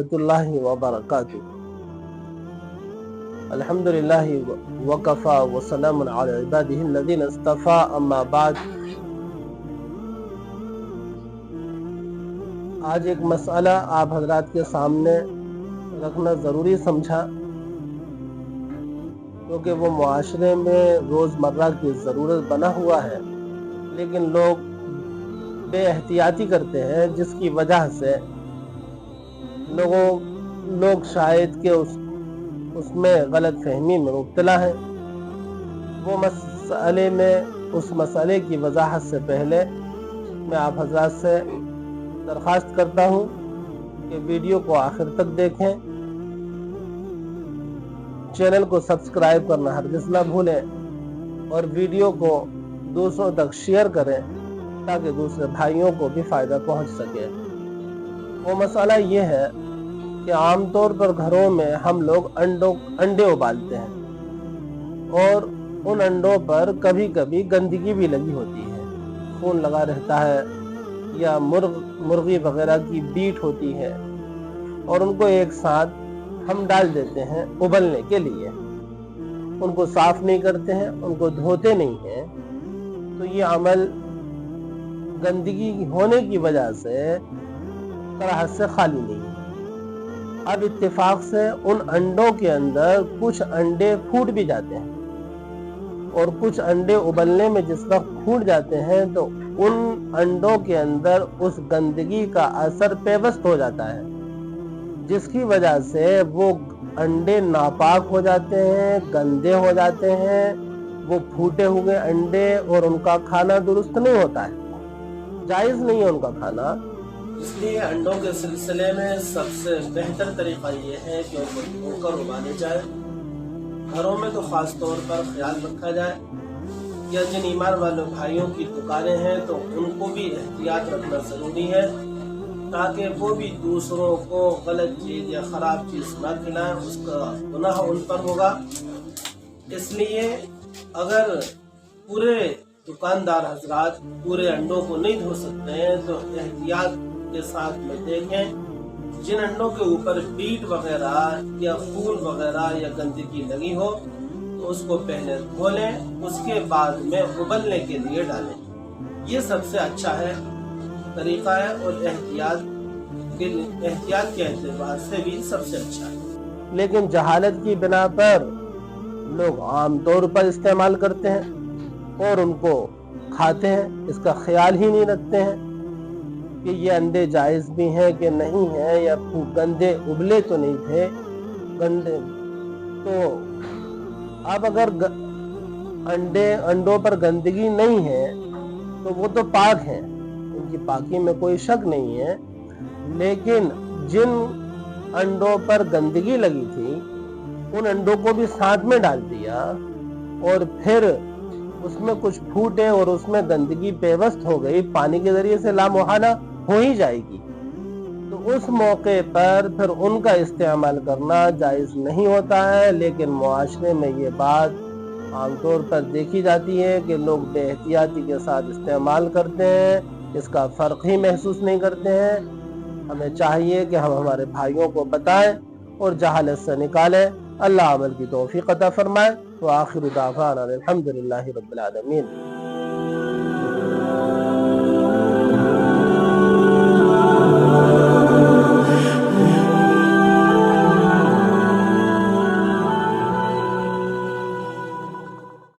रहमतुल्लाहि व बरकातुहू। अल्हम्दुलिल्लाहि वकफ़ा व सलामुन अला इबादिहिल्लज़ीना इस्तफ़ा, अम्मा बाद। आज एक मसला आप हजरात के सामने रखना ज़रूरी समझा, क्योंकि वो मुआशरे में रोज़मर्रा की ज़रूरत बना हुआ है, लेकिन लोग बेएहतियाती करते हैं, जिसकी वजह से लोग शायद के उसमें गलत फहमी में मुब्तला है। उस मसले की वजाहत से पहले मैं आप हजरात से दरख्वास्त करता हूँ कि वीडियो को आखिर तक देखें, चैनल को सब्सक्राइब करना हरगिज़ ना भूलें और वीडियो को दूसरों तक शेयर करें ताकि दूसरे भाइयों को भी फ़ायदा पहुंच सके। वो मसला ये है कि आमतौर पर घरों में हम लोग अंडे उबालते हैं और उन अंडों पर कभी कभी गंदगी भी लगी होती है, खून लगा रहता है या मुर्गी वगैरह की बीट होती है, और उनको एक साथ हम डाल देते हैं उबलने के लिए। उनको साफ नहीं करते हैं, उनको धोते नहीं हैं, तो ये अमल गंदगी होने की वजह से कराहत से खाली नहीं है। अब इत्तेफाक से उन अंडों के अंदर कुछ अंडे फूट भी जाते हैं, और कुछ अंडे उबलने में जिस वक्त फूट जाते हैं तो उन अंडों के अंदर उस गंदगी का असर पेवस्त हो जाता है, जिसकी वजह से वो अंडे नापाक हो जाते हैं, गंदे हो जाते हैं। वो फूटे हुए अंडे और उनका खाना दुरुस्त नहीं होता है, जायज़ नहीं है उनका खाना। इसलिए अंडों के सिलसिले में सबसे बेहतर तरीका ये है कि उनको धोकर उबाले जाए। घरों में तो ख़ास तौर पर ख्याल रखा जाए, या जिन ईमान वाले भाइयों की दुकानें हैं तो उनको भी एहतियात रखना ज़रूरी है, ताकि वो भी दूसरों को गलत चीज़ या ख़राब चीज़ न खिलाएं, उसका गुनाह उन पर होगा। इसलिए अगर पूरे दुकानदार हजरात पूरे अंडों को नहीं धो सकते हैं तो एहतियात के साथ में देखें, जिन अंडों के ऊपर बीट वगैरह या खून वगैरह या गंदगी लगी हो तो उसको पहले धो लें, उसके बाद में उबलने के लिए डालें। ये सबसे अच्छा है तरीका है, और एहतियात के एतबार से भी सबसे अच्छा है। लेकिन जहालत की बिना पर लोग आम तौर पर इस्तेमाल करते हैं और उनको खाते हैं, इसका ख्याल ही नहीं रखते हैं कि ये अंडे जायज़ भी हैं कि नहीं है, या गंदे उबले तो नहीं थे गंदे। तो अब अगर अंडों पर गंदगी नहीं है तो वो तो पाक हैं, उनकी पाकी में कोई शक नहीं है। लेकिन जिन अंडों पर गंदगी लगी थी उन अंडों को भी साथ में डाल दिया, और फिर उसमें कुछ फूटे और उसमें गंदगी पेवस्त हो गई, पानी के जरिए से लामुहाना हो ही जाएगी, तो उस मौके पर फिर उनका इस्तेमाल करना जायज़ नहीं होता है। लेकिन मुआशरे में ये बात आमतौर पर देखी जाती है कि लोग बेहतियाती के साथ इस्तेमाल करते हैं, इसका फ़र्क ही महसूस नहीं करते हैं। हमें चाहिए कि हम हमारे भाइयों को बताएं और जहालत से निकालें। अल्लाह अमल की तौफीक अता फरमाए। व आखिर दावाना अल्हम्दुलिल्लाहि रब्बिल आलमीन।